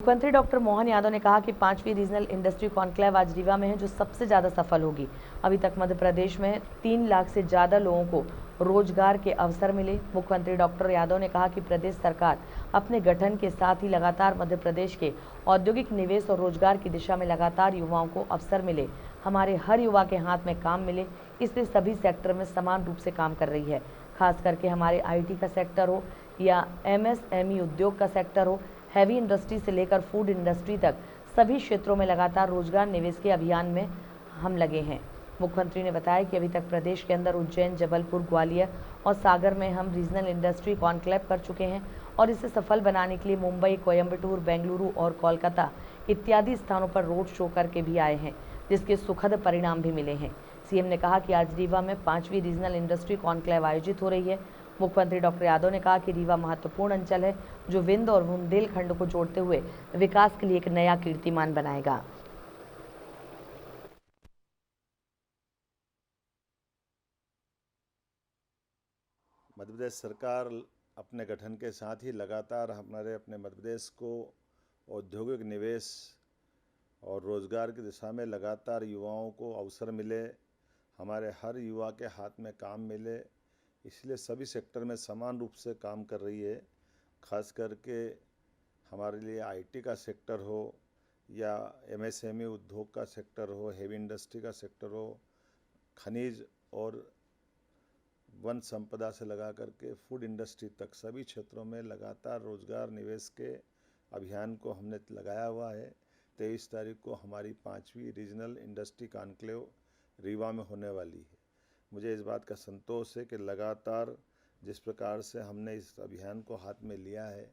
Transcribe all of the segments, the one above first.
मुख्यमंत्री डॉक्टर मोहन यादव ने कहा कि 5वीं रीजनल इंडस्ट्री कॉन्क्लेव आज रीवा में है, जो सबसे ज़्यादा सफल होगी। अभी तक मध्य प्रदेश में 3 लाख से ज़्यादा लोगों को रोजगार के अवसर मिले। मुख्यमंत्री डॉक्टर यादव ने कहा कि प्रदेश सरकार अपने गठन के साथ ही लगातार मध्य प्रदेश के औद्योगिक निवेश और रोजगार की दिशा में लगातार युवाओं को अवसर मिले, हमारे हर युवा के हाथ में काम मिले, इसलिए सभी सेक्टर में समान रूप से काम कर रही है। खास करके हमारे IT का सेक्टर हो या MSME उद्योग का सेक्टर हो, हैवी इंडस्ट्री से लेकर फूड इंडस्ट्री तक सभी क्षेत्रों में लगातार रोजगार निवेश के अभियान में हम लगे हैं। मुख्यमंत्री ने बताया कि अभी तक प्रदेश के अंदर उज्जैन, जबलपुर, ग्वालियर और सागर में हम रीजनल इंडस्ट्री कॉन्क्लेव कर चुके हैं और इसे सफल बनाने के लिए मुंबई, कोयम्बटूर, बेंगलुरु और कोलकाता इत्यादि स्थानों पर रोड शो करके भी आए हैं, जिसके सुखद परिणाम भी मिले हैं। सीएम ने कहा कि आज रीवा में 5वीं रीजनल इंडस्ट्री कॉन्क्लेव आयोजित हो रही है। मुख्यमंत्री डॉक्टर यादव ने कहा कि रीवा महत्वपूर्ण अंचल है, जो विंध्य और बुंदेलखंड को जोड़ते हुए विकास के लिए एक नया कीर्तिमान बनाएगा। मध्य प्रदेश सरकार अपने गठन के साथ ही लगातार अपने मध्य प्रदेश को औद्योगिक निवेश और रोजगार की दिशा में लगातार युवाओं को अवसर मिले, हमारे हर युवा के हाथ में काम मिले, इसलिए सभी सेक्टर में समान रूप से काम कर रही है। खास करके हमारे लिए IT का सेक्टर हो या MSME उद्योग का सेक्टर हो, हेवी इंडस्ट्री का सेक्टर हो, खनिज और वन संपदा से लगा करके फूड इंडस्ट्री तक सभी क्षेत्रों में लगातार रोजगार निवेश के अभियान को हमने लगाया हुआ है। 23 तारीख को हमारी 5वीं रीजनल इंडस्ट्री कॉन्क्लेव रीवा में होने वाली है। मुझे इस बात का संतोष है कि लगातार जिस प्रकार से हमने इस अभियान को हाथ में लिया है,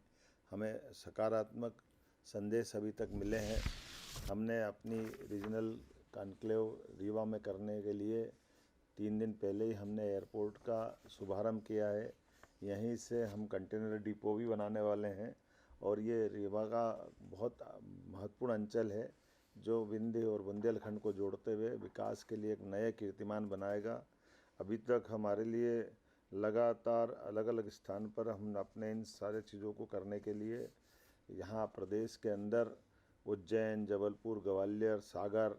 हमें सकारात्मक संदेश अभी तक मिले हैं। हमने अपनी रीजनल कॉन्क्लेव रीवा में करने के लिए 3 दिन पहले ही हमने एयरपोर्ट का शुभारंभ किया है। यहीं से हम कंटेनर डिपो भी बनाने वाले हैं और ये रीवा का बहुत महत्वपूर्ण अंचल है, जो विंध्य और बुंदेलखंड को जोड़ते हुए विकास के लिए एक नया कीर्तिमान बनाएगा। अभी तक हमारे लिए लगातार अलग अलग स्थान पर हम अपने इन सारे चीज़ों को करने के लिए यहाँ प्रदेश के अंदर उज्जैन, जबलपुर, ग्वालियर, सागर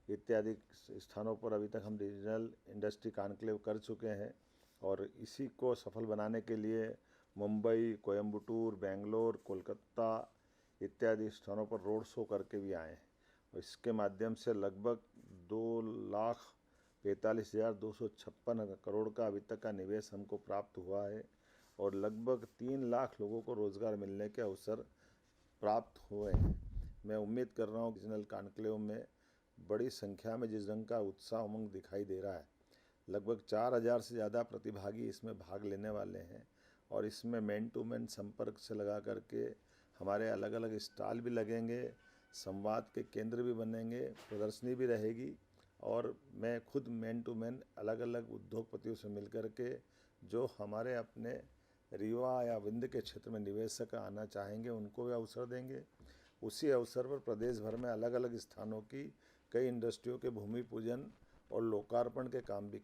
इत्यादि स्थानों पर अभी तक हम रीजनल इंडस्ट्री कॉन्क्लेव कर चुके हैं और इसी को सफल बनाने के लिए मुंबई, कोयम्बटूर, बेंगलोर, कोलकाता इत्यादि स्थानों पर रोड शो करके भी आए हैं। और इसके माध्यम से लगभग 2,45,256 करोड़ का अभी तक का निवेश हमको प्राप्त हुआ है और लगभग 3 लाख लोगों को रोज़गार मिलने के अवसर प्राप्त हुए हैं। मैं उम्मीद कर रहा हूँ रीजनल कॉन्क्लेव में बड़ी संख्या में जिस ढंग का उत्साह उमंग दिखाई दे रहा है, लगभग 4,000 से ज़्यादा प्रतिभागी इसमें भाग लेने वाले हैं और इसमें मैन टू मैन संपर्क से लगा करके हमारे अलग अलग स्टॉल भी लगेंगे, संवाद के केंद्र भी बनेंगे, प्रदर्शनी भी रहेगी और मैं खुद मैन टू मैन अलग अलग उद्योगपतियों से मिल करके जो हमारे अपने रीवा या विंध्य के क्षेत्र में निवेशक आना चाहेंगे उनको भी अवसर देंगे। उसी अवसर पर प्रदेश भर में अलग अलग स्थानों की कई इंडस्ट्रियों के भूमि पूजन और लोकार्पण के काम भी